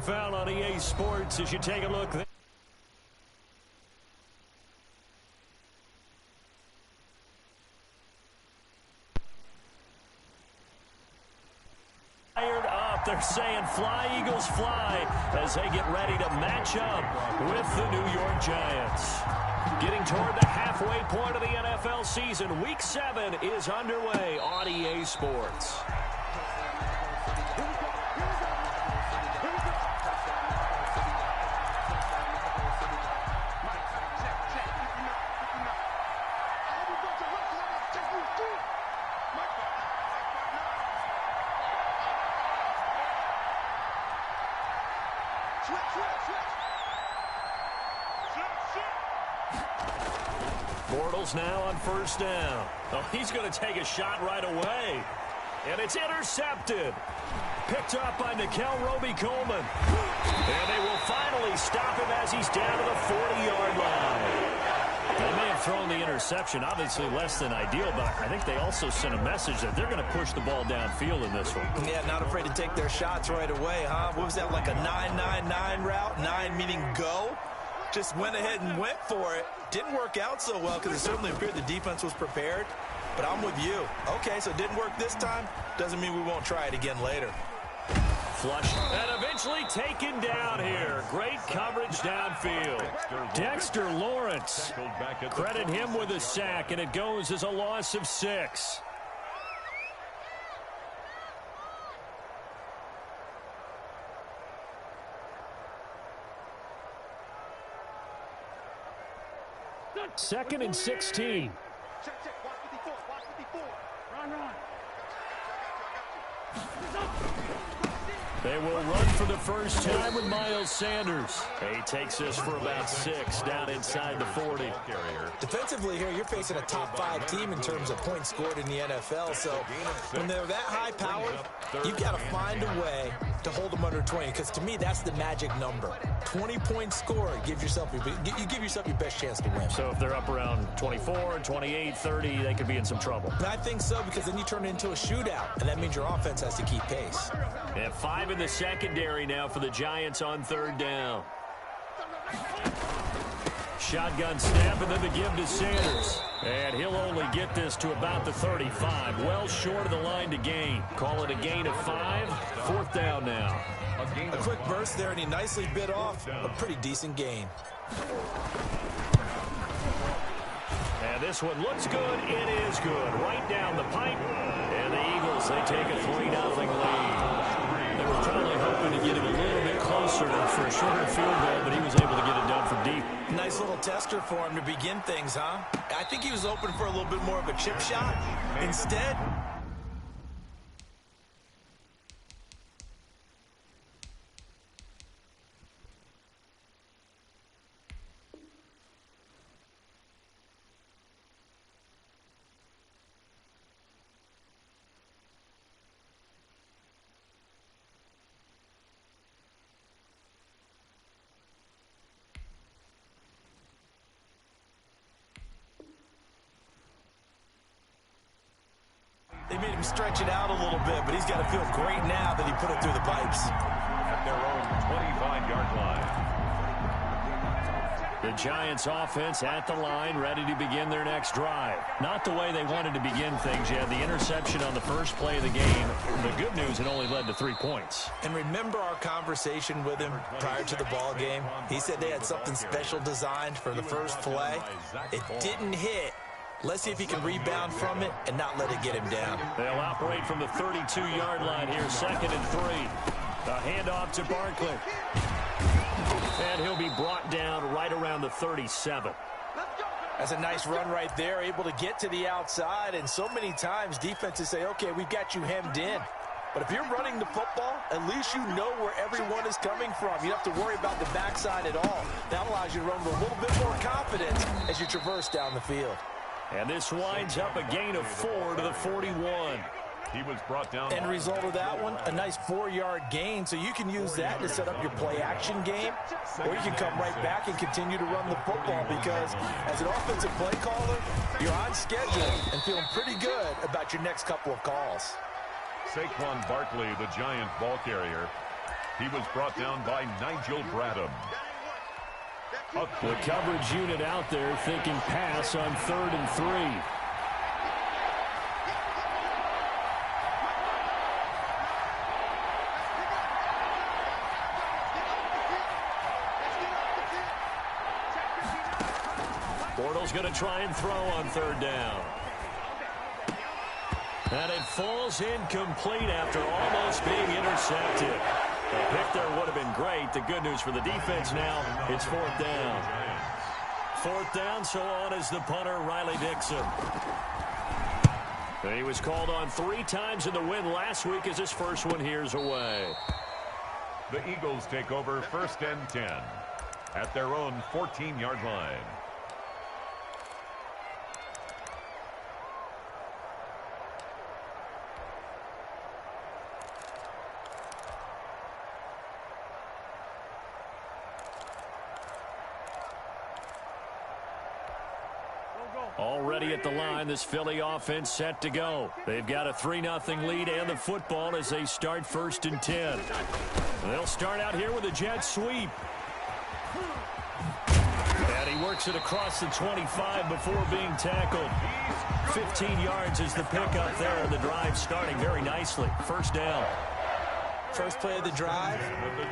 NFL on EA Sports as you take a look there. Fired up. They're saying fly, Eagles, fly as they get ready to match up with the New York Giants. Getting toward the halfway point of the NFL season, Week 7 is underway on EA Sports. Bortles now on first down. Oh, he's going to take a shot right away. And it's intercepted. Picked up by Nikel Roby-Coleman. And they will finally stop him as he's down to the 40-yard line. They may have thrown the interception, obviously less than ideal, but I think they also sent a message that they're going to push the ball downfield in this one. Yeah, not afraid to take their shots right away, huh? What was that, like a 9-9-9 route? 9 meaning go? Just went ahead and went for it. Didn't work out so well because it certainly appeared the defense was prepared. But I'm with you. Okay, so it didn't work this time. Doesn't mean we won't try it again later. Flush and eventually taken down here. Great coverage downfield. Dexter Lawrence. Credit him with a sack, and it goes as a loss of 6. Second and 16. They will run for the first time with Miles Sanders. He takes this for about 6 down inside the 40. Defensively here, you're facing a top-5 team in terms of points scored in the NFL. So when they're that high-powered, you've got to find a way to hold them under 20. Because to me, that's the magic number. 20 points scored, you give yourself your best chance to win. So if they're up around 24, 28, 30, they could be in some trouble. And I think so, because then you turn it into a shootout, and that means your offense has to keep pace. They have 5 in the secondary now for the Giants on third down. Shotgun snap, and then the give to Sanders. And he'll only get this to about the 35. Well short of the line to gain. Call it a gain of 5. Fourth down now. A quick burst there, and he nicely bit off a pretty decent gain. And this one looks good. It is good. Right down the pipe. And the Eagles, they take a 3-0 lead. They were probably hoping to get him a little bit closer for a shorter field goal, but he was able to get it done from deep. Nice little tester for him to begin things, huh? I think he was open for a little bit more of a chip shot. Instead, they made him stretch it out a little bit, but he's got to feel great now that he put it through the pipes. At their own 25-yard line. The Giants offense at the line, ready to begin their next drive. Not the way they wanted to begin things yet. The interception on the first play of the game. The good news, it only led to 3 points. And remember our conversation with him prior to the ball game? He said they had something special designed for the first play. It didn't hit. Let's see if he can rebound from it and not let it get him down. They'll operate from the 32-yard line here, 2nd and 3. The handoff to Barkley. And he'll be brought down right around the 37. That's a nice run right there, able to get to the outside. And so many times defenses say, okay, we've got you hemmed in. But if you're running the football, at least you know where everyone is coming from. You don't have to worry about the backside at all. That allows you to run with a little bit more confidence as you traverse down the field. And this winds up a gain of 4 to the 41. He was brought down. End result of that one, a nice 4-yard gain. So you can use that to set up your play-action game, or you can come right back and continue to run the football because as an offensive play caller, you're on schedule and feeling pretty good about your next couple of calls. Saquon Barkley, the Giant ball carrier. He was brought down by Nigel Bradham. The coverage unit out there thinking pass on 3rd and 3. Bortles going to try and throw on 3rd down. And it falls incomplete after almost being intercepted. The pick there would have been great. The good news for the defense now, it's 4th down. 4th down, so on is the punter, Riley Dixon. He was called on 3 times in the win last week as his first one here's away. The Eagles take over 1st and 10 at their own 14-yard line. Already at the line, this Philly offense set to go. They've got a 3-0 lead and the football as they start 1st and 10. They'll start out here with a jet sweep. And he works it across the 25 before being tackled. 15 yards is the pickup there, and the drive starting very nicely. 1st down. First play of the drive,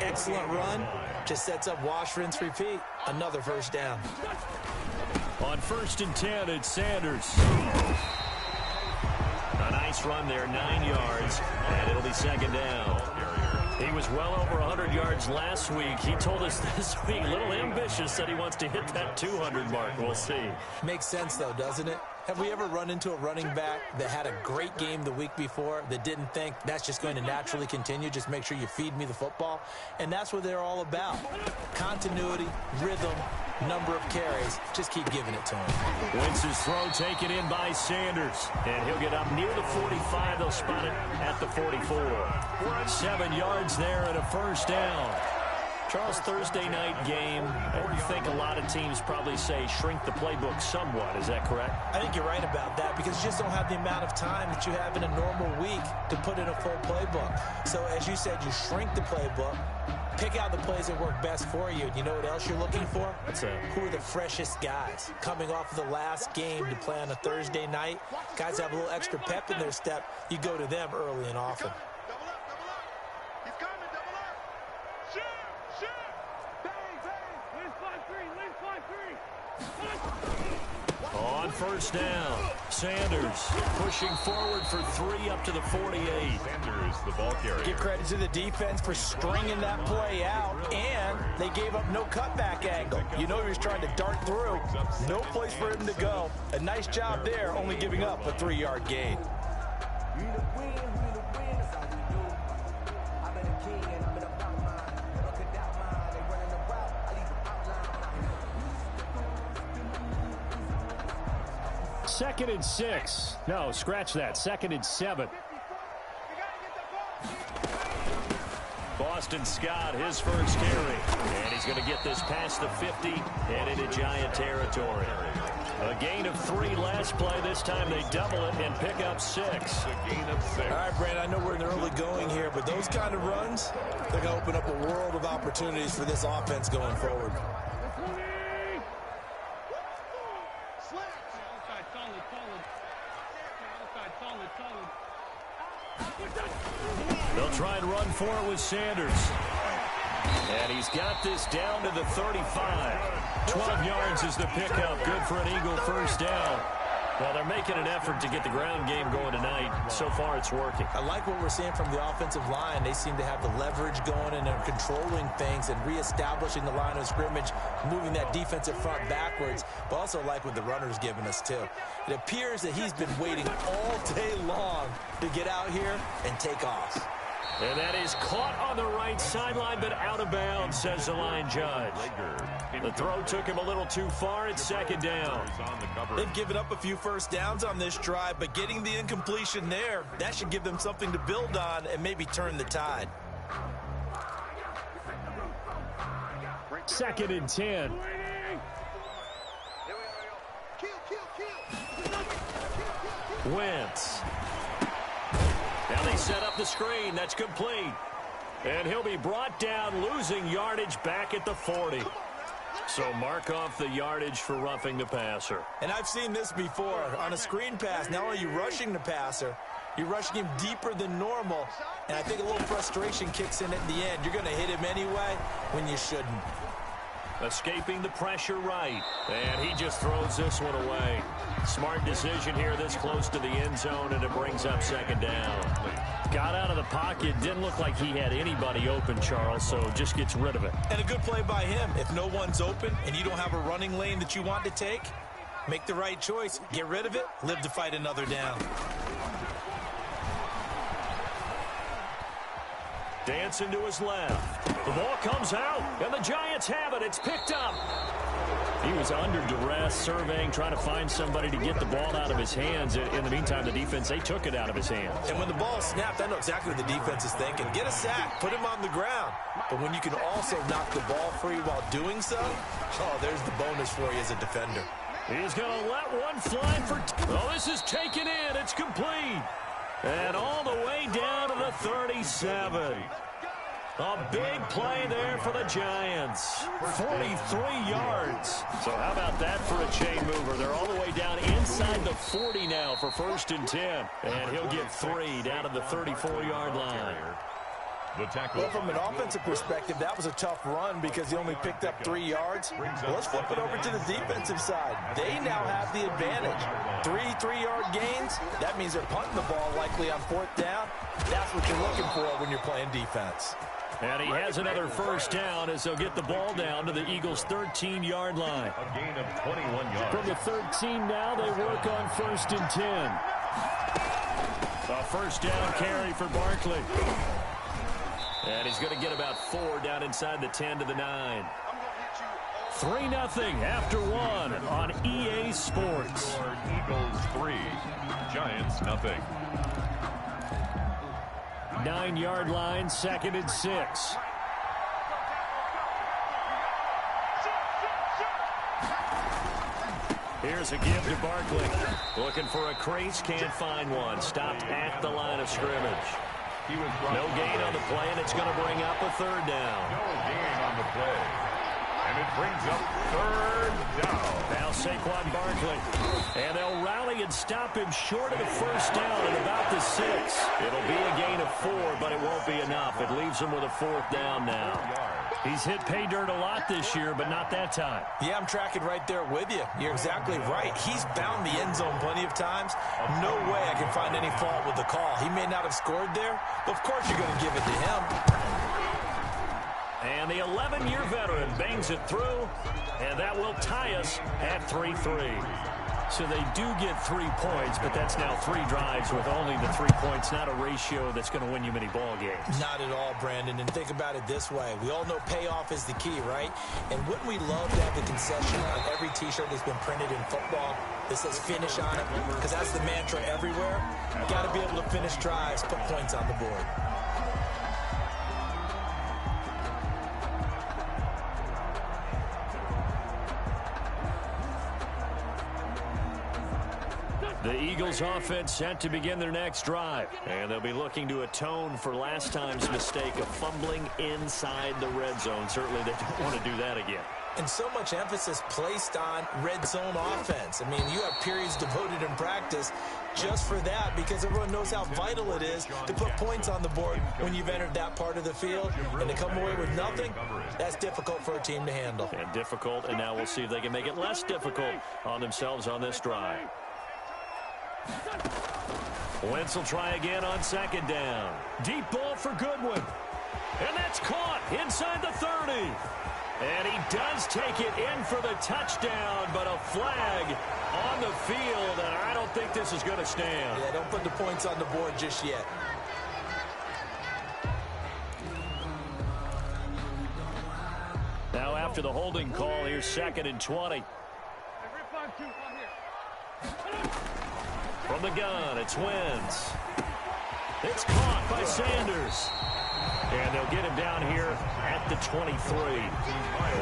excellent run. Just sets up wash, rinse, repeat. Another 1st down. On 1st and 10, it's Sanders. A nice run there, 9 yards, and it'll be 2nd down. He was well over 100 yards last week. He told us this week, a little ambitious, that he wants to hit that 200 mark. We'll see. Makes sense, though, doesn't it? Have we ever run into a running back that had a great game the week before that didn't think that's just going to naturally continue? Just make sure you feed me the football. And that's what they're all about. Continuity, rhythm, number of carries. Just keep giving it to him. Wentz's throw taken in by Sanders. And he'll get up near the 45. They'll spot it at the 44. 7 yards there and a 1st down. Charles, Thursday night game, I think a lot of teams probably say shrink the playbook somewhat. Is that correct? I think you're right about that because you just don't have the amount of time that you have in a normal week to put in a full playbook. So, as you said, you shrink the playbook, pick out the plays that work best for you. And you know what else you're looking for? What's that? Who are the freshest guys coming off of the last game to play on a Thursday night? Guys have a little extra pep in their step. You go to them early and often. On 1st down, Sanders pushing forward for 3 up to the 48. Sanders, the ball carrier. Give credit to the defense for stringing that play out, and they gave up no cutback angle. You know he was trying to dart through. No place for him to go. A nice job there, only giving up a 3-yard gain. Second and 6. No, scratch that. 2nd and 7. Boston Scott, his first carry. And he's going to get this past the 50 and into Giant territory. A gain of 3 last play. This time they double it and pick up 6. A gain of 6. All right, Brandon, I know we're in the early going here, but those kind of runs, they're going to open up a world of opportunities for this offense going forward. They'll try and run for it with Sanders. And he's got this down to the 35. 12 yards is the pickup. Good for an Eagle 1st down. Well, they're making an effort to get the ground game going tonight. So far, it's working. I like what we're seeing from the offensive line. They seem to have the leverage going and they're controlling things and reestablishing the line of scrimmage, moving that defensive front backwards, but also like what the runner's giving us, too. It appears that he's been waiting all day long to get out here and take off. And that is caught on the right sideline, but out of bounds, says the line judge. The throw took him a little too far. It's 2nd down. They've given up a few 1st downs on this drive, but getting the incompletion there, that should give them something to build on and maybe turn the tide. 2nd and 10. Wentz. Now they set up the screen. That's complete. And he'll be brought down, losing yardage back at the 40. So mark off the yardage for roughing the passer. And I've seen this before. On a screen pass, not only are you rushing the passer, you're rushing him deeper than normal. And I think a little frustration kicks in at the end. You're going to hit him anyway when you shouldn't. Escaping the pressure right. And he just throws this one away. Smart decision here this close to the end zone, and it brings up second down. Got out of the pocket. Didn't look like he had anybody open, Charles, so just gets rid of it. And a good play by him. If no one's open and you don't have a running lane that you want to take, make the right choice. Get rid of it. Live to fight another down. Dancing to his left. The ball comes out, and the Giants have it. It's picked up. He was under duress, surveying, trying to find somebody to get the ball out of his hands. In the meantime, the defense, they took it out of his hands. And when the ball snapped, I know exactly what the defense is thinking. Get a sack, put him on the ground. But when you can also knock the ball free while doing so, oh, there's the bonus for you as a defender. He's going to let one fly for... Oh, this is taken in. It's complete. And all the way down to the 37. A big play there for the Giants. 43 yards. So how about that for a chain mover? They're all the way down inside the 40 now for 1st and 10. And he'll get 3 down to the 34-yard line. Well, from an offensive perspective, that was a tough run because he only picked up 3 yards. Well, let's flip it over to the defensive side. They now have the advantage. 3 3-yard gains. That means they're punting the ball likely on 4th down. That's what you're looking for when you're playing defense. And he has another first down as they'll get the ball down to the Eagles' 13-yard line. A gain of 21 yards. From the 13 now, they work on 1st and 10. A first down carry for Barkley. And he's going to get about 4 down inside the 10 to the 9. 3-0 after 1 on EA Sports. Eagles 3, Giants nothing. 9-yard line, 2nd and 6. Here's a give to Barkley. Looking for a crease, can't find one. Stopped at the line of scrimmage. No gain on the play, and it's going to bring up a 3rd down. No gain on the play. And it brings up 3rd down. Now Saquon Barkley. And they'll rally and stop him short of the first down at about the 6. It'll be a gain of 4, but it won't be enough. It leaves him with a 4th down now. He's hit pay dirt a lot this year, but not that time. Yeah, I'm tracking right there with you. You're exactly right. He's found the end zone plenty of times. No way I can find any fault with the call. He may not have scored there, but of course you're going to give it to him. And the 11-year veteran bangs it through, and that will tie us at 3-3. So they do get 3 points, but that's now 3 drives with only the 3 points, not a ratio that's going to win you many ball games. Not at all, Brandon. And think about it this way. We all know payoff is the key, right? And wouldn't we love to have the concession on every T-shirt that's been printed in football that says finish on it? Because that's the mantra everywhere. Got to be able to finish drives, put points on the board. The Eagles offense set to begin their next drive. And they'll be looking to atone for last time's mistake of fumbling inside the red zone. Certainly they don't want to do that again. And so much emphasis placed on red zone offense. I mean, you have periods devoted in practice just for that because everyone knows how vital it is to put points on the board when you've entered that part of the field. And to come away with nothing, that's difficult for a team to handle. And difficult, and now we'll see if they can make it less difficult on themselves on this drive. Wentz will try again on 2nd down. Deep ball for Goodwin. And that's caught inside the 30. And he does take it in for the touchdown, but a flag on the field, and I don't think this is going to stand. Yeah, don't put the points on the board just yet. Now after the holding call, here's 2nd and 20. From the gun, it's Wentz. It's caught by Sanders. And they'll get him down here at the 23.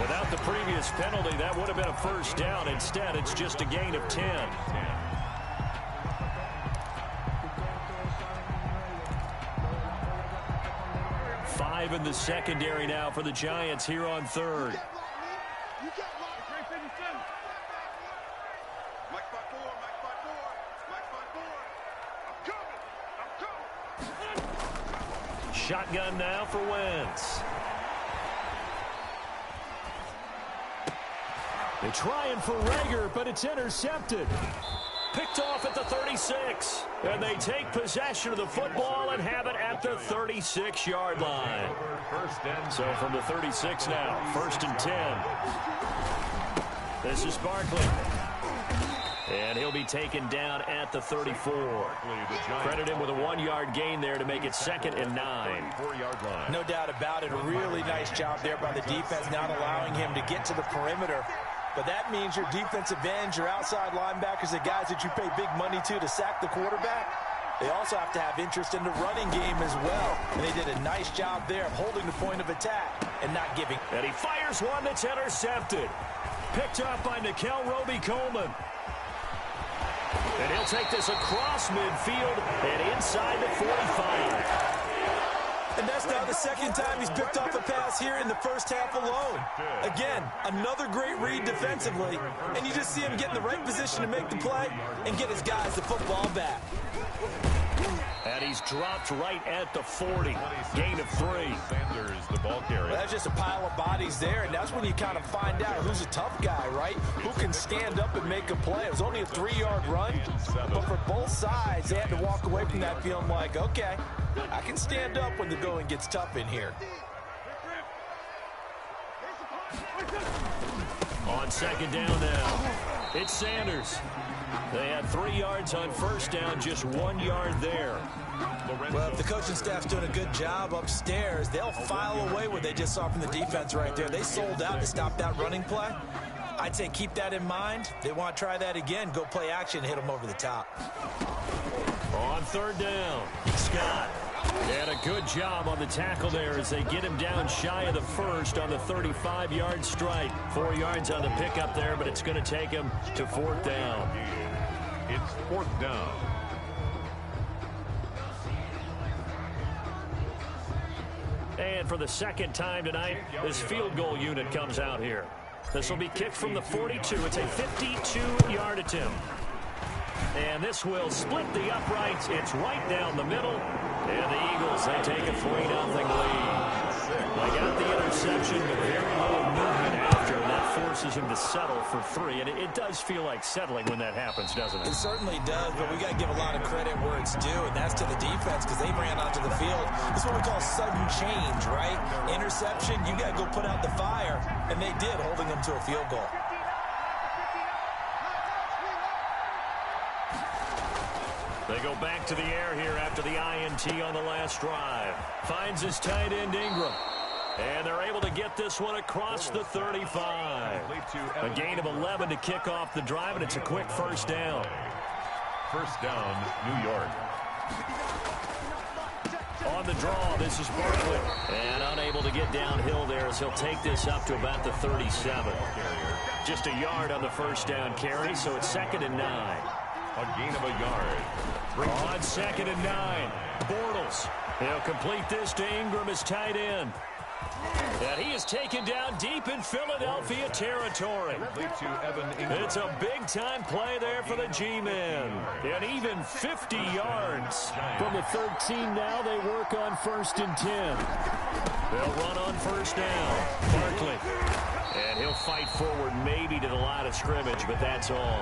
Without the previous penalty, that would have been a first down. Instead, it's just a gain of 10. 5 in the secondary now for the Giants here on third. Shotgun now for Wentz. They're trying for Rager, but it's intercepted. Picked off at the 36. And they take possession of the football and have it at the 36-yard line. So from the 36 now, 1st and 10. This is Barkley. And he'll be taken down at the 34. Credit him with a 1-yard gain there to make it 2nd and 9. No doubt about it. A really nice job there by the defense, not allowing him to get to the perimeter. But that means your defensive ends, your outside linebackers, the guys that you pay big money to sack the quarterback, they also have to have interest in the running game as well. And they did a nice job there of holding the point of attack and not giving. And he fires one that's intercepted. Picked up by Roby Coleman. And he'll take this across midfield and inside the 45. And that's now the 2nd time he's picked off a pass here in the first half alone. Again, another great read defensively. And you just see him get in the right position to make the play and get his guys the football back. And he's dropped right at the 40. Gain of 3. Sanders, the ball carrier. That's just a pile of bodies there, and that's when you kind of find out who's a tough guy, right? Who can stand up and make a play. It was only a 3-yard run, but for both sides, they had to walk away from that feeling like, okay, I can stand up when the going gets tough in here. On 2nd down now, it's Sanders. They had 3 yards on 1st down, just 1 yard there. Well, if the coaching staff's doing a good job upstairs, they'll file away what they just saw from the defense right there. They sold out to stop that running play. I'd say keep that in mind. They want to try that again. Go play action, hit them over the top. On 3rd down, Scott. And a good job on the tackle there as they get him down shy of the 1st on the 35-yard strike. 4 yards on the pickup there, but it's going to take him to 4th down. It's 4th down. And for the 2nd time tonight, this field goal unit comes out here. This will be kicked from the 42. It's a 52-yard attempt. And this will split the uprights. It's right down the middle. And the Eagles, they take a 3-0 lead. They got the interception, but very little movement after. And that forces him to settle for 3. And it does feel like settling when that happens, doesn't it? It certainly does, but we got to give a lot of credit where it's due, and that's to the defense because they ran onto the field. This is what we call sudden change, right? Interception, you got to go put out the fire, and they did, holding them to a field goal. They go back to the air here after the INT on the last drive. Finds his tight end Ingram. And they're able to get this one across the 35. A gain of 11 to kick off the drive, and it's a quick 1st down. 1st down, New York. On the draw, this is Barkley. And unable to get downhill there as he'll take this up to about the 37. Just a yard on the 1st down carry, so it's 2nd and 9. A gain of a yard. On 2nd and 9, Bortles. He'll complete this to Ingram as tight end. And he is taken down deep in Philadelphia territory. It's a big-time play there for the G-men. And even 50 yards. From the 13 now, they work on 1st and 10. They'll run on 1st down. Barkley. And he'll fight forward maybe to the line of scrimmage, but that's all.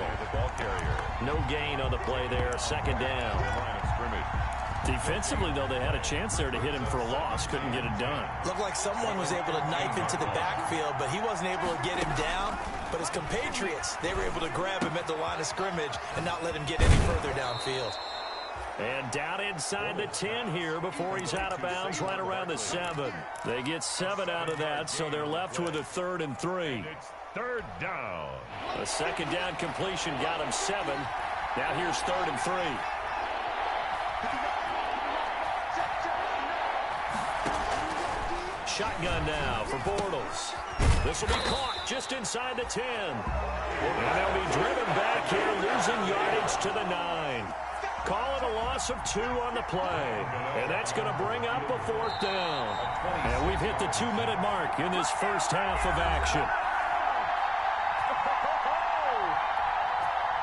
No gain on the play there. 2nd down. Defensively, though, they had a chance there to hit him for a loss. Couldn't get it done. Looked like someone was able to knife into the backfield, but he wasn't able to get him down. But his compatriots, they were able to grab him at the line of scrimmage and not let him get any further downfield. And down inside the 10 here before he's out of bounds right around the 7. They get 7 out of that, so they're left with a 3rd and 3. It's 3rd down. A 2nd down completion got him 7. Now here's 3rd and 3. Shotgun now for Bortles. This will be caught just inside the 10. And they'll be driven back here, losing yardage to the 9. Call it a loss of 2 on the play. And that's That's going to bring up a 4th down. And we've hit the 2-minute mark in this first half of action.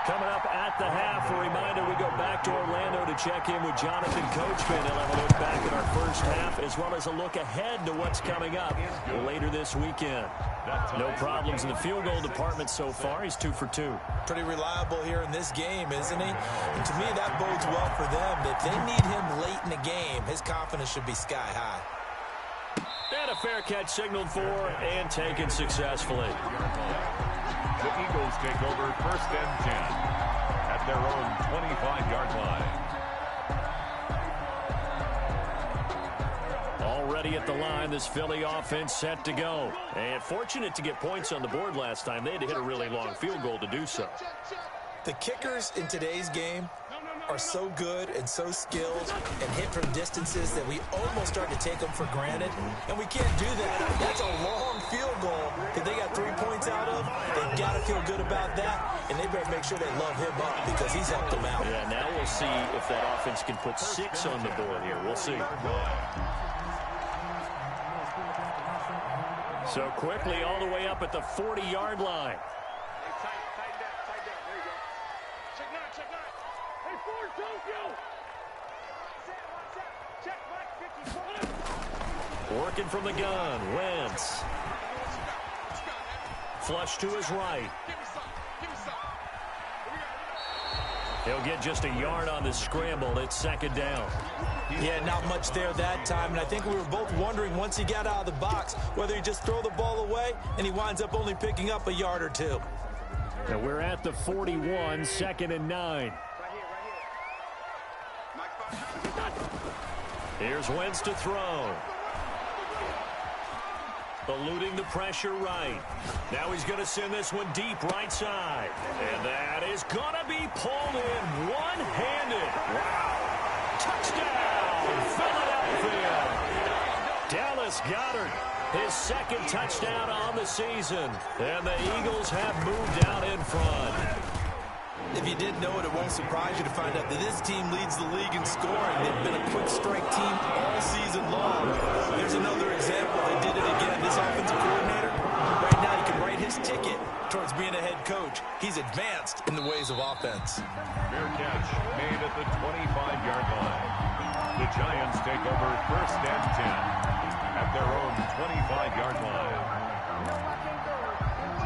Coming up at the half, a reminder, we go back to Orlando to check in with Jonathan Coachman. He'll have a look back at our first half, as well as a look ahead to what's coming up later this weekend. No problems in the field goal department so far. He's 2 for 2. Pretty reliable here in this game, isn't he? And to me, that bodes well for them. If they need him late in the game, his confidence should be sky high. And a fair catch signaled for and taken successfully. The Eagles take over 1st and 10 at their own 25-yard line. Already at the line, this Philly offense set to go. And fortunate to get points on the board last time. They had to hit a really long field goal to do so. The kickers in today's game are so good and so skilled and hit from distances that we almost start to take them for granted, and we can't do that. That's a long field goal that they got 3 points out of. They've got to feel good about that, and they better make sure they love him up because he's helped them out. Yeah, now we'll see if that offense can put 6 on the board here. We'll see. So quickly all the way up at the 40-yard line. Working from the gun, Wentz. Flush to his right. He'll get just a yard on the scramble. It's 2nd down. Yeah, not much there that time, and I think we were both wondering once he got out of the box whether he just throw the ball away, and he winds up only picking up a yard or 2. And we're at the 41, 2nd and 9. Here's Wentz to throw. Eluding the pressure right. Now he's going to send this one deep right side. And that is going to be pulled in one-handed. Wow. Touchdown, Philadelphia. Dallas Goedert, his 2nd touchdown on the season. And the Eagles have moved out in front. If you didn't know it, it won't surprise you to find out that this team leads the league in scoring. They've been a quick strike team all season long. There's another example. They did it again. This offensive coordinator, right now, he can write his ticket towards being a head coach. He's advanced in the ways of offense. Fair catch made at the 25-yard line. The Giants take over 1st and 10 at their own 25-yard line.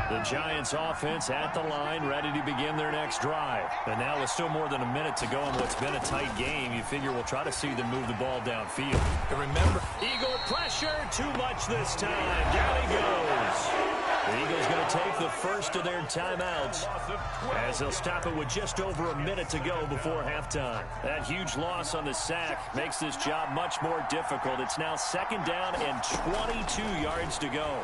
The Giants offense at the line, ready to begin their next drive. And now with still more than a minute to go in what's been a tight game, you figure we'll try to see them move the ball downfield. And remember, Eagle pressure, too much this time. Down he goes. The Eagles going to take the first of their timeouts as they'll stop it with just over a minute to go before halftime. That huge loss on the sack makes this job much more difficult. It's now 2nd down and 22 yards to go.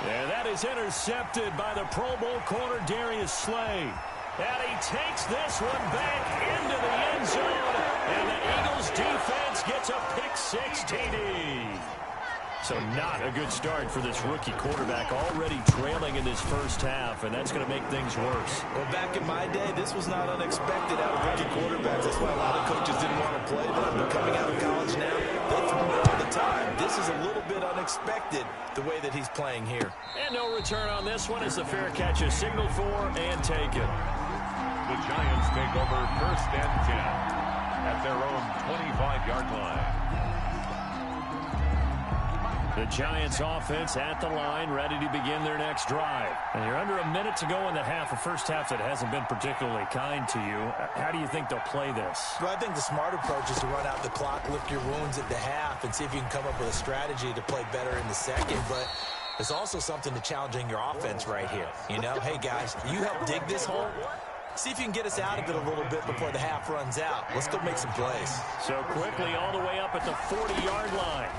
And that is intercepted by the Pro Bowl corner Darius Slay. And he takes this one back into the end zone. And the Eagles defense gets a pick-6 TD. So not a good start for this rookie quarterback, already trailing in this first half, and that's going to make things worse. Well, back in my day, this was not unexpected out of rookie quarterbacks. That's why a lot of coaches didn't want to play them. But coming out of college now, they throw it all the time. This is a little bit unexpected, the way that he's playing here. And no return on this one as the fair catch is signaled for and taken. The Giants take over 1st and 10 at their own 25-yard line. The Giants offense at the line, ready to begin their next drive. And you're under a minute to go in the half, a first half that hasn't been particularly kind to you. How do you think they'll play this? Well, I think the smart approach is to run out the clock, lick your wounds at the half, and see if you can come up with a strategy to play better in the second. But there's also something to challenging your offense right here. You know, hey, guys, you help dig this hole. See if you can get us out of it a little bit before the half runs out. Let's go make some plays. So quickly all the way up at the 40-yard line.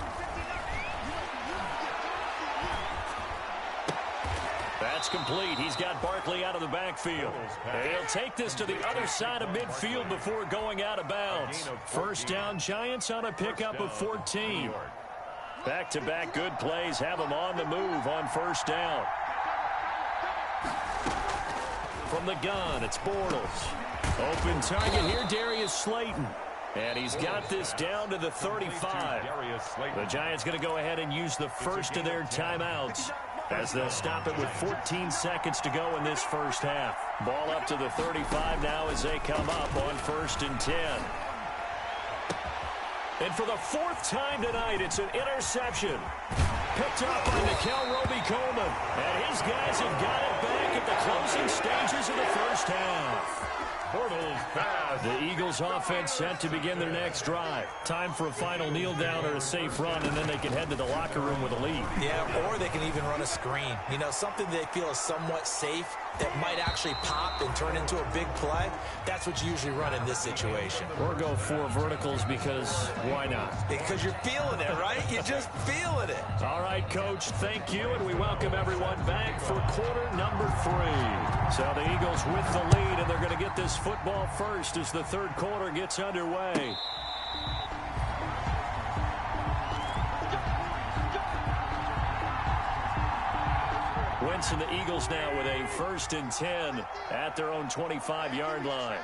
That's complete. He's got Barkley out of the backfield. He'll take this to the other side of midfield before going out of bounds. First down, Giants on a pickup of 14. Back-to-back good plays have them on the move on first down. From the gun, it's Bortles. Open target here, Darius Slayton. And he's got this down to the 35. The Giants going to go ahead and use the first of their timeouts as they'll stop it with 14 seconds to go in this first half. Ball up to the 35 now as they come up on 1st and 10. And for the 4th time tonight, it's an interception. Picked up by Roby-Coleman. And his guys have got it back at the closing stages of the first half. The Eagles offense set to begin their next drive. Time for a final kneel down or a safe run, and then they can head to the locker room with a lead. Yeah, or they can even run a screen. You know, something they feel is somewhat safe that might actually pop and turn into a big play. That's what you usually run in this situation. Or go 4 verticals because why not? Because you're feeling it, right? You're just feeling it. All right, Coach, thank you, and we welcome everyone back for quarter number 3. So the Eagles with the lead, and they're going to get this football first as the 3rd quarter gets underway. Wentz and the Eagles now with a 1st and 10 at their own 25-yard line.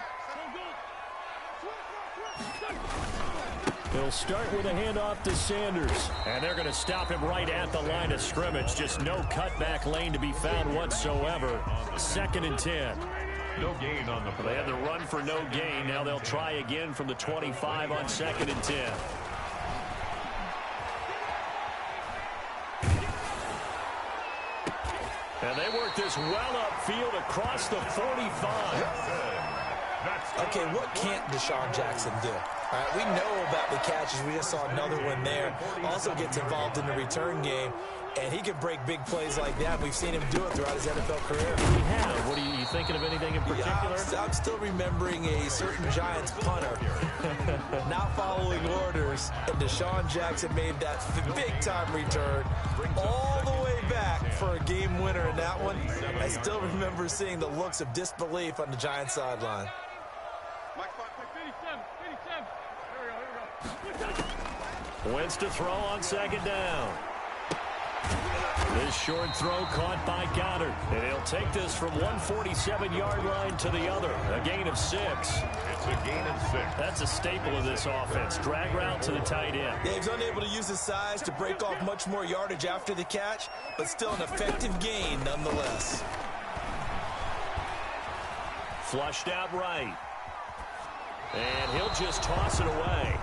He'll start with a handoff to Sanders. And they're going to stop him right at the line of scrimmage. Just no cutback lane to be found whatsoever. 2nd and 10. No gain on the play. They had the run for no gain. Now they'll try again from the 25 on 2nd and 10. And they work this well upfield across the 45. Okay, what can't Deshaun Jackson do? All right, we know about the catches. We just saw another one there. Also gets involved in the return game, and he can break big plays like that. We've seen him do it throughout his NFL career. We have. What are you thinking of anything in particular? Yeah, I'm still remembering a certain Giants punter not following orders, and Deshaun Jackson made that big-time return all the way back for a game winner in that one. I still remember seeing the looks of disbelief on the Giants sideline. Wentz to throw on 2nd down. This short throw caught by Goddard. And he'll take this from 147-yard line to the other. A gain of 6. It's a gain of 6. That's a staple of this offense. Drag route to the tight end. Yeah, he's unable to use his size to break off much more yardage after the catch, but still an effective gain nonetheless. Flushed out right. And he'll just toss it away.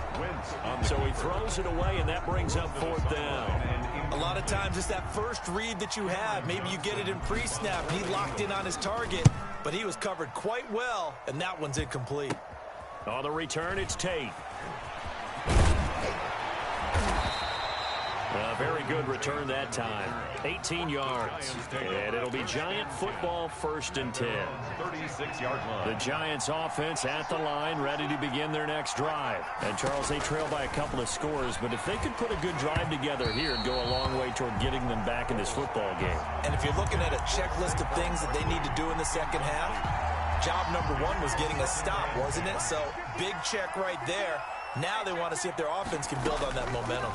So he throws it away, and that brings up 4th down. A lot of times it's that first read that you have. Maybe you get it in pre-snap, and he locked in on his target, but he was covered quite well, and that one's incomplete. On the return, it's Tate. A very good return that time. 18 yards. And it'll be Giant football 1st and 10. 36-yard line. The Giants offense at the line, ready to begin their next drive. And Charles, they trail by a couple of scores, but if they could put a good drive together here and go a long way toward getting them back in this football game. And if you're looking at a checklist of things that they need to do in the second half, job number 1 was getting a stop, wasn't it? So big check right there. Now they want to see if their offense can build on that momentum.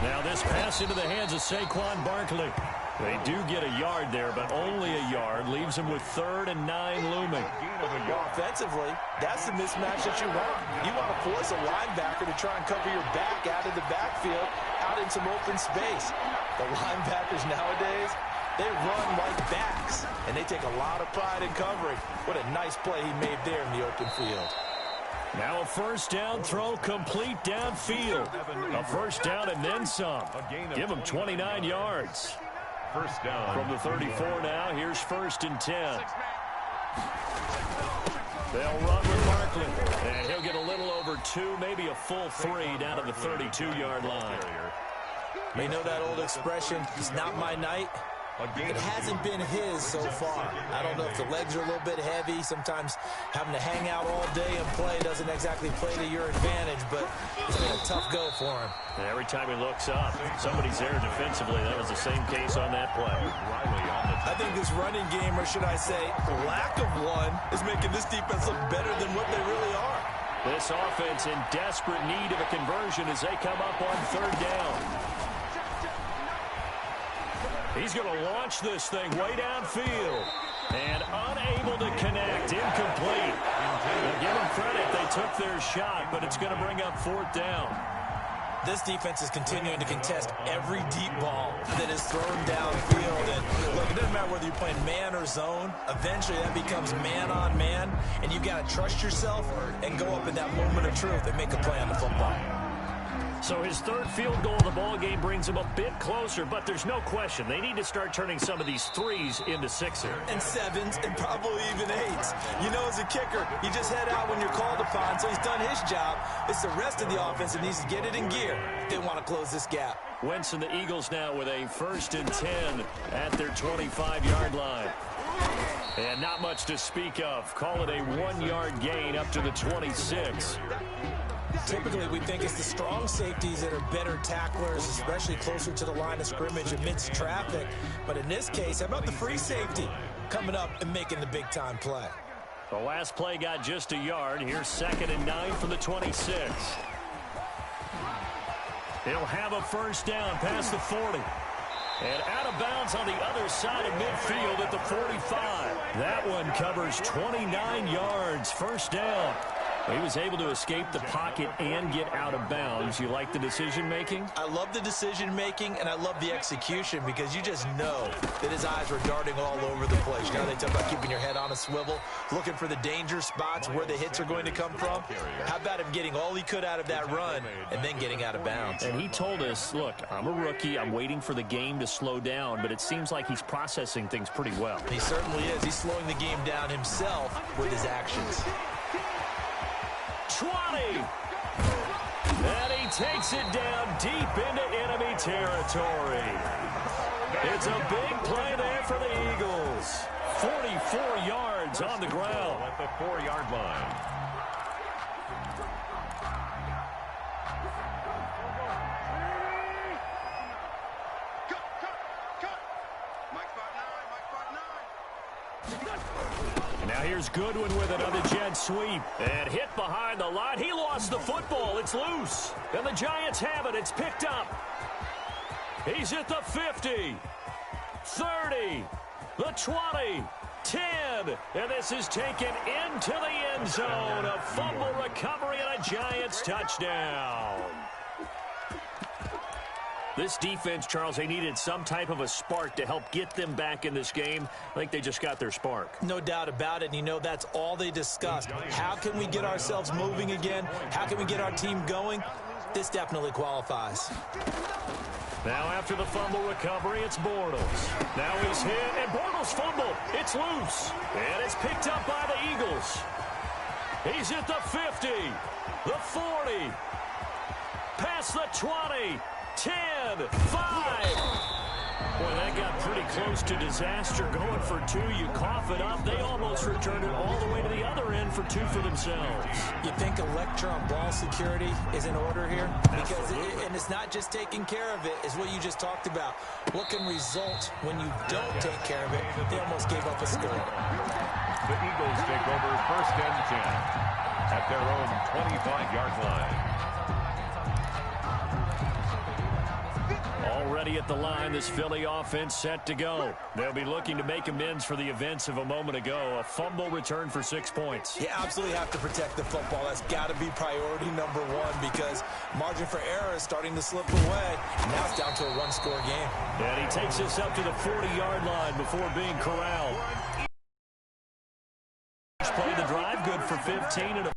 Now this pass into the hands of Saquon Barkley. They do get a yard there, but only a yard. Leaves them with 3rd and 9 looming. Offensively, that's the mismatch that you want. You want to force a linebacker to try and cover your back out of the backfield, out in some open space. The linebackers nowadays, they run like backs, and they take a lot of pride in covering. What a nice play he made there in the open field. Now a 1st down throw complete downfield. A 1st down and then some. Give him 29 yards. 1st down. From the 34 now, here's 1st and 10. They'll run with Barkley. And he'll get a little over 2, maybe a full 3 down to the 32-yard line. You know that old expression, it's not my night? It hasn't been his so far. I don't know if the legs are a little bit heavy. Sometimes having to hang out all day and play doesn't exactly play to your advantage, but it's been a tough go for him. And every time he looks up, somebody's there defensively. That was the same case on that play. I think this running game, or should I say lack of one, is making this defense look better than what they really are. This offense in desperate need of a conversion as they come up on 3rd down. He's going to launch this thing way downfield. And unable to connect. Incomplete. Well, give them credit. They took their shot, but it's going to bring up 4th down. This defense is continuing to contest every deep ball that is thrown downfield. And look, it doesn't matter whether you're playing man or zone. Eventually, that becomes man on man, and you've got to trust yourself and go up in that moment of truth and make a play on the football. So his 3rd field goal of the ball game brings him a bit closer, but there's no question they need to start turning some of these 3s into 6s. And 7s and probably even 8s. You know, as a kicker, you just head out when you're called upon, so he's done his job. It's the rest of the offense that needs to get it in gear if they want to close this gap. Wentz and the Eagles now with a 1st and 10 at their 25-yard line. And not much to speak of. Call it a 1-yard gain up to the 26. Typically, we think it's the strong safeties that are better tacklers, especially closer to the line of scrimmage amidst traffic. But in this case, how about the free safety coming up and making the big-time play? The last play got just a yard. Here's 2nd and 9 from the 26. He'll have a 1st down past the 40. And out of bounds on the other side of midfield at the 45. That one covers 29 yards. 1st down. He was able to escape the pocket and get out of bounds. You like the decision-making? I love the decision-making, and I love the execution because you just know that his eyes were darting all over the place. You know, they talk about keeping your head on a swivel, looking for the danger spots where the hits are going to come from. How about him getting all he could out of that run and then getting out of bounds? And he told us, look, I'm a rookie. I'm waiting for the game to slow down, but it seems like he's processing things pretty well. He certainly is. He's slowing the game down himself with his actions. 20. And he takes it down deep into enemy territory. It's a big play there for the Eagles. 44 yards on the ground. At the 4-yard line. Now here's Goodwin with another jet sweep. And hit behind the line. He lost the football. It's loose. And the Giants have it. It's picked up. He's at the 50. 30. The 20. 10. And this is taken into the end zone. A fumble recovery and a Giants touchdown. This defense, Charles, they needed some type of a spark to help get them back in this game. I think they just got their spark. No doubt about it. And you know, that's all they discussed. How can we get ourselves moving again? How can we get our team going? This definitely qualifies. Now after the fumble recovery, it's Bortles. Now he's hit, and Bortles fumbled. It's loose, and it's picked up by the Eagles. He's at the 50, the 40, past the 20, 10, 5. Boy, that got pretty close to disaster. Going for 2, you cough it up. They almost returned it all the way to the other end for 2 for themselves. You think electron ball security is in order here? Because and it's not just taking care of it, it's what you just talked about. What can result when you don't take care of it? They almost gave up a score. The Eagles take over 1st and 10 at their own 25-yard line. Already at the line, this Philly offense set to go. They'll be looking to make amends for the events of a moment ago. A fumble return for 6 points. You absolutely have to protect the football. That's got to be priority number 1 because margin for error is starting to slip away. Now it's down to a 1-score game. And he takes this up to the 40-yard line before being corralled. Play the drive, good for 15 and a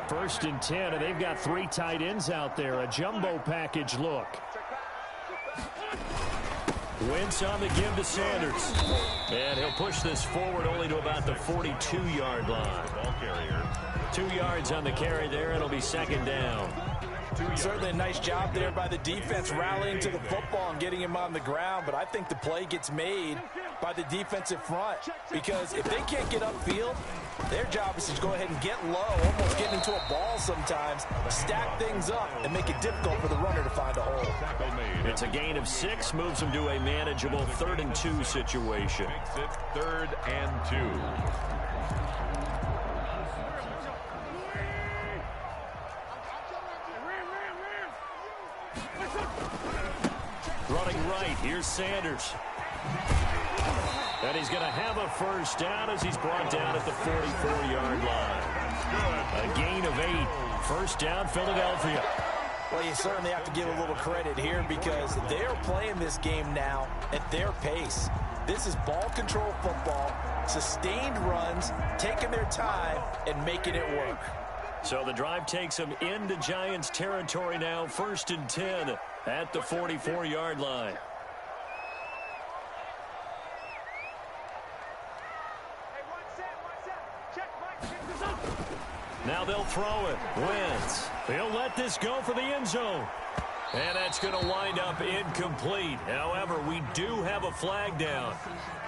First and 10, and they've got 3 tight ends out there. A jumbo package look. Wentz on the give to Sanders. And he'll push this forward only to about the 42-yard line. Ball carrier. 2 yards on the carry there. It'll be 2nd down. Certainly a nice job there by the defense rallying to the football and getting him on the ground, but I think the play gets made by the defensive front because if they can't get upfield, their job is to go ahead and get low, almost get into a ball sometimes, stack things up, and make it difficult for the runner to find a hole. It's a gain of 6, moves them to a manageable 3rd and 2 situation. Makes it 3rd and 2. right. Here's Sanders. And he's going to have a first down as he's brought down at the 44-yard line. A gain of 8. First down, Philadelphia. Well, you certainly have to give a little credit here because they're playing this game now at their pace. This is ball control football, sustained runs, taking their time, and making it work. So the drive takes them into Giants territory now, 1st and 10 at the 44-yard line. Now they'll throw it. Wentz. He'll let this go for the end zone. And that's going to wind up incomplete. However, we do have a flag down.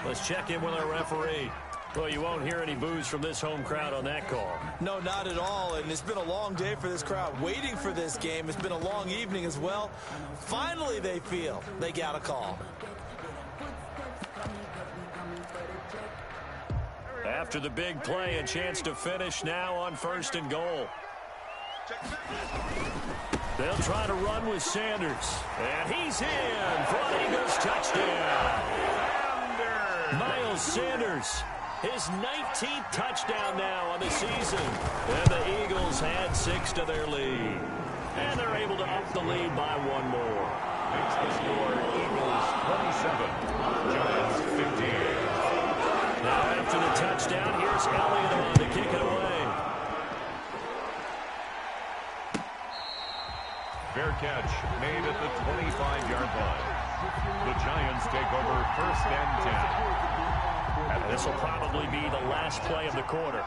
Let's check in with our referee. Well, you won't hear any boos from this home crowd on that call. No, not at all. And it's been a long day for this crowd waiting for this game. It's been a long evening as well. Finally, they feel they got a call. After the big play, a chance to finish now on 1st and goal. They'll try to run with Sanders. And he's in for an Eagles touchdown. Miles Sanders, his 19th touchdown now on the season. And the Eagles had 6 to their lead. And they're able to up the lead by 1 more. Makes the score Eagles 27, Giants 15. Now after the touchdown, here's Elliott on to kick it away. Fair catch made at the 25-yard line. The Giants take over 1st and 10. And this will probably be the last play of the quarter.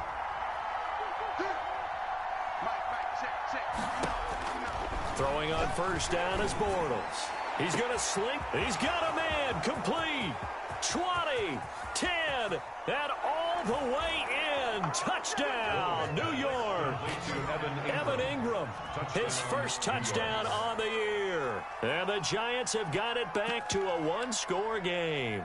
Throwing on 1st down is Bortles. He's going to slink. He's got a man. Complete. 20, 10, and all the way in. Touchdown, New York. Evan Ingram, his first touchdown on the year. And the Giants have got it back to a 1-score game.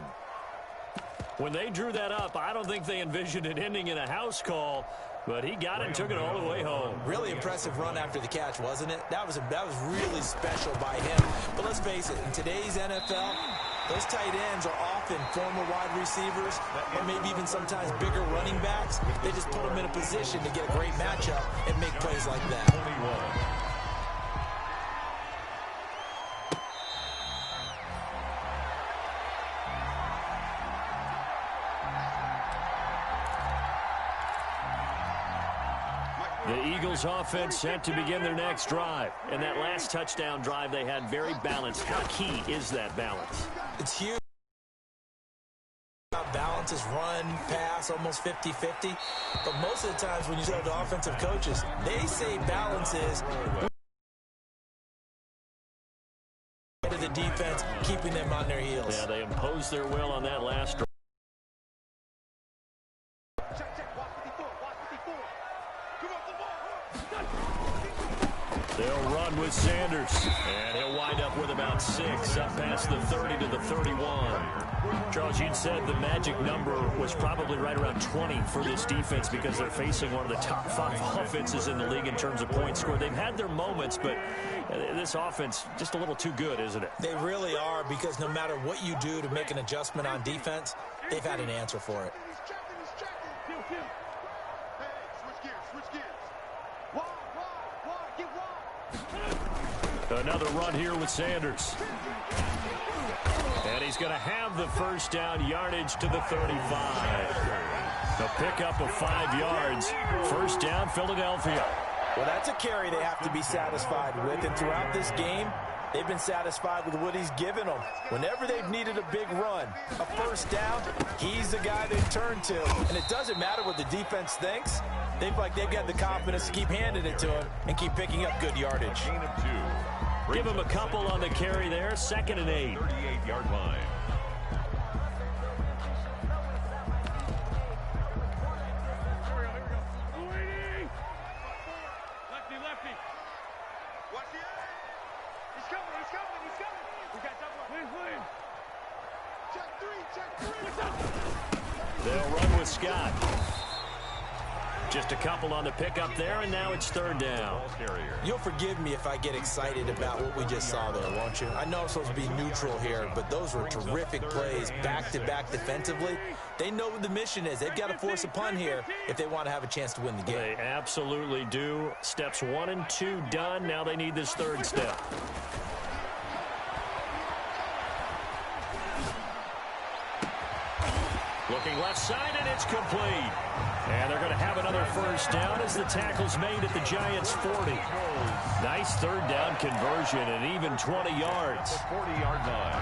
When they drew that up, I don't think they envisioned it ending in a house call, but he got it and took it all the way home. Really impressive run after the catch, wasn't it? That was really special by him. But let's face it, in today's NFL, those tight ends are often former wide receivers or maybe even sometimes bigger running backs. They just put them in a position to get a great matchup and make plays like that. 21. The Eagles offense set to begin their next drive. And that last touchdown drive they had very balanced. How key is that balance? It's huge. Balance is run, pass, almost 50-50. But most of the times when you talk to offensive coaches, they say balance is to the defense, keeping them on their heels. Yeah, they imposed their will on that last drive. They'll run with Sanders, and he'll wind up with about 6, up past the 30 to the 31. Charles, you'd said the magic number was probably right around 20 for this defense because they're facing one of the top 5 offenses in the league in terms of points scored. They've had their moments, but this offense just a little too good, isn't it? They really are, because no matter what you do to make an adjustment on defense, they've had an answer for it. Another run here with Sanders. And he's going to have the first down, yardage to the 35. A pickup of 5 yards. First down, Philadelphia. Well, that's a carry they have to be satisfied with. And throughout this game, they've been satisfied with what he's given them. Whenever they've needed a big run, a first down, he's the guy they've turned to. And it doesn't matter what the defense thinks. They've got the confidence to keep handing it to him and keep picking up good yardage. Gain of 2. Give him a couple on the carry there. 2nd and 8. 38-yard line. Lefty. Watch the end. He's coming. We got double. Check 3. They'll run with Scott. Just a couple on the pickup there, and now it's third down. You'll forgive me if I get excited about what we just saw there, won't you? I know I'm supposed to be neutral here, but those were terrific plays back-to-back defensively. They know what the mission is. They've got to force a punt here if they want to have a chance to win the game. They absolutely do. Steps 1 and 2 done. Now they need this third step. Looking left side, and it's complete. And they're going to have another first down as the tackle's made at the Giants' 40. Nice third down conversion and even 20 yards. 40-yard line.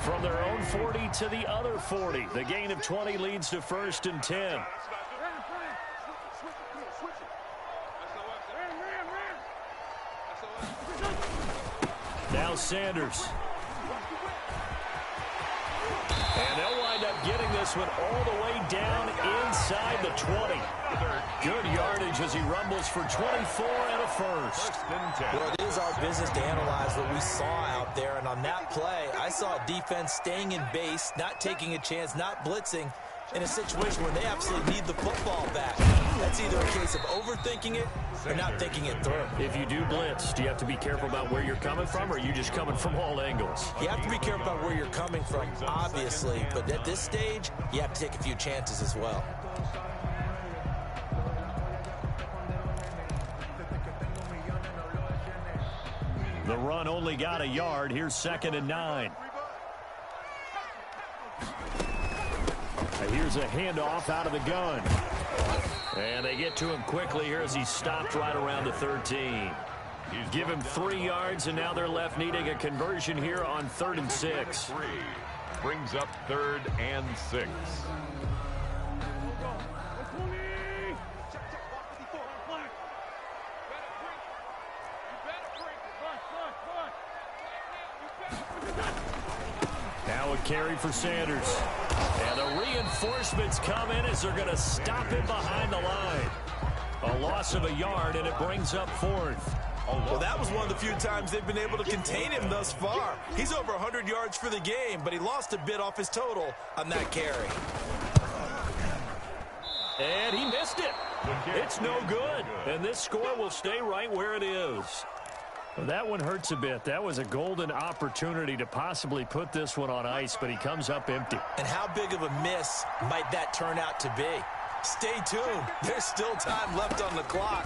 From their own 40 to the other 40. The gain of 20 leads to 1st and 10. Now Sanders. And they'll wind up getting this one all the way down inside the 20. Good yardage as he rumbles for 24 and a first. Well, it is our business to analyze what we saw out there. And on that play, I saw a defense staying in base, not taking a chance, not blitzing, in a situation where they absolutely need the football back. That's either a case of overthinking it or not thinking it through. If you do blitz, do you have to be careful about where you're coming from, or are you just coming from all angles? You have to be careful about where you're coming from, obviously, but at this stage, you have to take a few chances as well. The run only got a yard. Here's 2nd and 9. Here's a handoff out of the gun. And they get to him quickly here as he's stopped right around the 13. Give him 3 yards, and now they're left needing a conversion here on 3rd and 6. Brings up 3rd and 6. Now a carry for Sanders. And the reinforcements come in as they're going to stop him behind the line. A loss of a yard, and it brings up 4th. Well, that was one of the few times they've been able to contain him thus far. He's over 100 yards for the game, but he lost a bit off his total on that carry. And he missed it. It's no good. And this score will stay right where it is. Well, that one hurts a bit. That was a golden opportunity to possibly put this one on ice, but he comes up empty. And how big of a miss might that turn out to be? Stay tuned. There's still time left on the clock.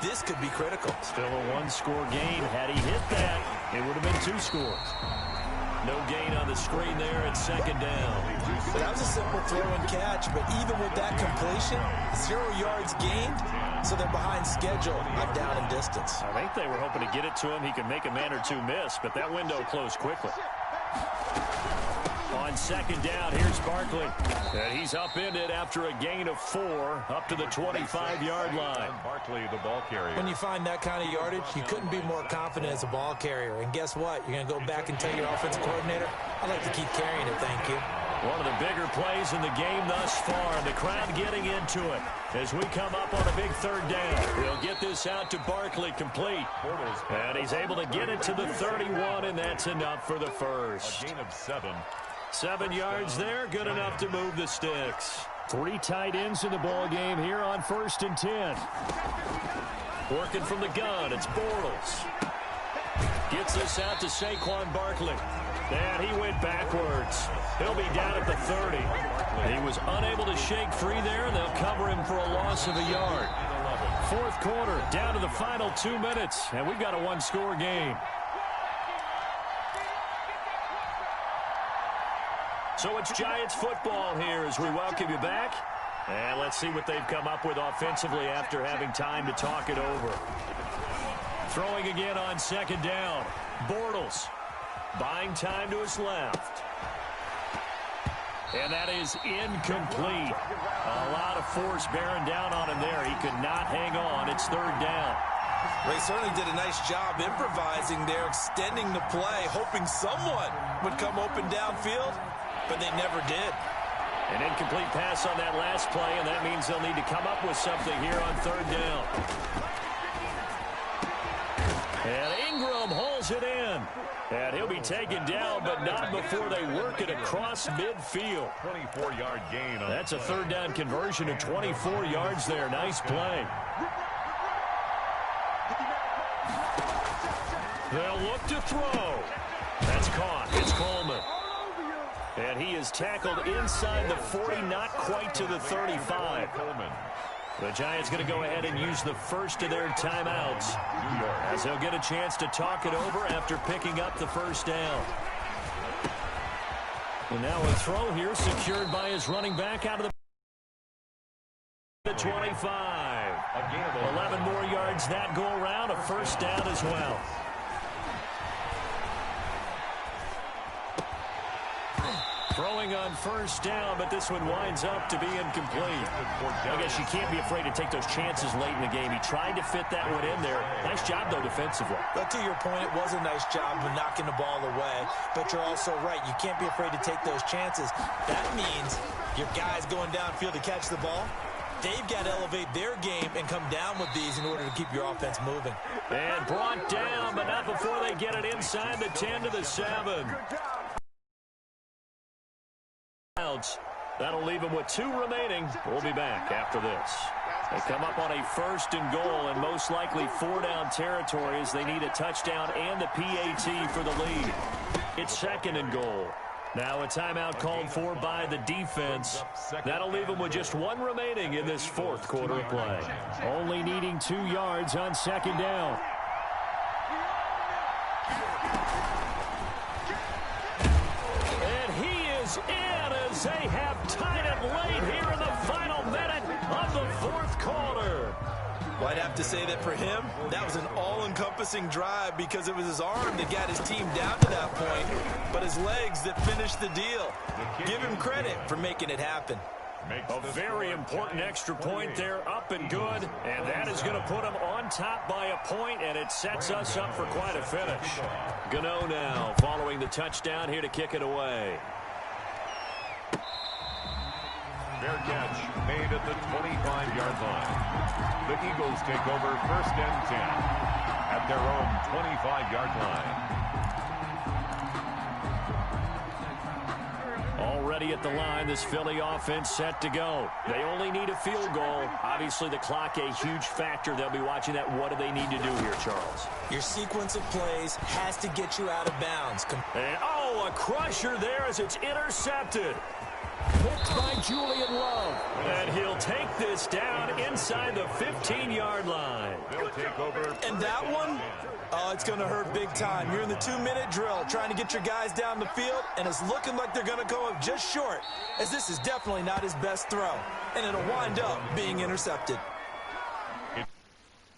This could be critical. Still a 1-score game. Had he hit that, it would have been 2 scores. No gain on the screen there at 2nd down. So that was a simple throw and catch, but even with that completion, 0 yards gained, so they're behind schedule, not down in distance. I think they were hoping to get it to him. He could make a man or two miss, but that window closed quickly. On 2nd down, here's Barkley. And he's upended after a gain of 4 up to the 25-yard line. Barkley, the ball carrier. When you find that kind of yardage, you couldn't be more confident as a ball carrier. And guess what? You're going to go back and tell your offensive coordinator, I'd like to keep carrying it, thank you. One of the bigger plays in the game thus far. The crowd getting into it as we come up on a big 3rd down. He'll get this out to Barkley, complete. And he's able to get it to the 31, and that's enough for the first. A gain of 7. 7 yards there, good enough to move the sticks. 3 tight ends in the ball game here on 1st and 10. Working from the gun, it's Bortles. Gets this out to Saquon Barkley. And he went backwards. He'll be down at the 30. He was unable to shake free there, and they'll cover him for a loss of a yard. 4th quarter, down to the final 2 minutes, and we've got a 1-score game. So it's Giants football here as we welcome you back. And let's see what they've come up with offensively after having time to talk it over. Throwing again on 2nd down. Bortles buying time to his left. And that is incomplete. A lot of force bearing down on him there. He could not hang on. It's 3rd down. They certainly did a nice job improvising there, extending the play, hoping someone would come open downfield, but they never did. An incomplete pass on that last play, and that means they'll need to come up with something here on 3rd down. And Ingram hauls it in. And he'll be taken down, but not before they work it across midfield. 24-yard gain. That's a third down conversion of 24 yards there. Nice play. They'll look to throw. That's caught. It's Coleman. And he is tackled inside the 40, not quite to the 35. The Giants going to go ahead and use the first of their timeouts, as he'll get a chance to talk it over after picking up the first down. And now a throw here secured by his running back out of the 25. 11 more yards that go around, a first down as well. Throwing on first down, but this one winds up to be incomplete. I guess you can't be afraid to take those chances late in the game. He tried to fit that one in there. Nice job, though, defensively. But to your point, it was a nice job of knocking the ball away. But you're also right. You can't be afraid to take those chances. That means your guys going downfield to catch the ball, they've got to elevate their game and come down with these in order to keep your offense moving. And brought down, but not before they get it inside the 10 to the 7. That'll leave them with 2 remaining. We'll be back after this. They come up on a first and goal, and most likely 4 down territory as they need a touchdown and the PAT for the lead. It's second and goal. Now a timeout called for by the defense. That'll leave them with just 1 remaining in this fourth quarter of play. Only needing 2 yards on second down. And he is in as they have tied it late here in the final minute of the fourth quarter. Well, I'd have to say that for him, that was an all-encompassing drive because it was his arm that got his team down to that point, but his legs that finished the deal. Give him credit for making it happen. A very important extra point there, up and good, and that is going to put them on top by a point, and it sets us up for quite a finish. Gano now following the touchdown here to kick it away. Fair catch made at the 25-yard line. The Eagles take over first and 10 at their own 25-yard line. Already at the line, this Philly offense set to go. They only need a field goal. Obviously, the clock a huge factor. They'll be watching that. What do they need to do here, Charles? Your sequence of plays has to get you out of bounds. And, a crusher there as it's intercepted. Picked by Julian Love. And he'll take this down inside the 15-yard line. They'll take over. And that one, it's going to hurt big time. You're in the 2-minute drill trying to get your guys down the field, and it's looking like they're going to go up just short, as this is definitely not his best throw. And it'll wind up being intercepted.